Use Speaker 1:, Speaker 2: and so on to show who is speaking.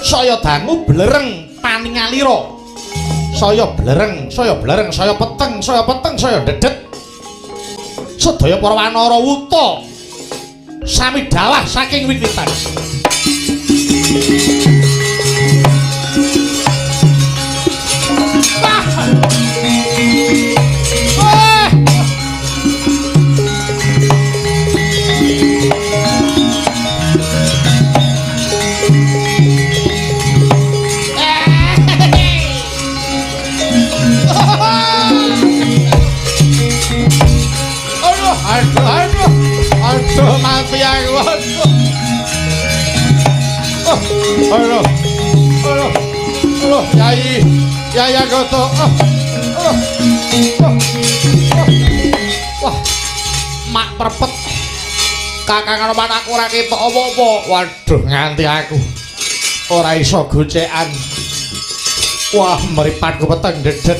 Speaker 1: saya dangu blereng paningalira saya blereng saya peteng saya dedet sedaya para wanara wuta sami dawah saking wiwitan Aduh mati aku aduh Yai Agoto wah mak perpet kakang Roman aku ora ketok apa-apa waduh nganti aku ora iso gocekan wah mripatku peteng dedet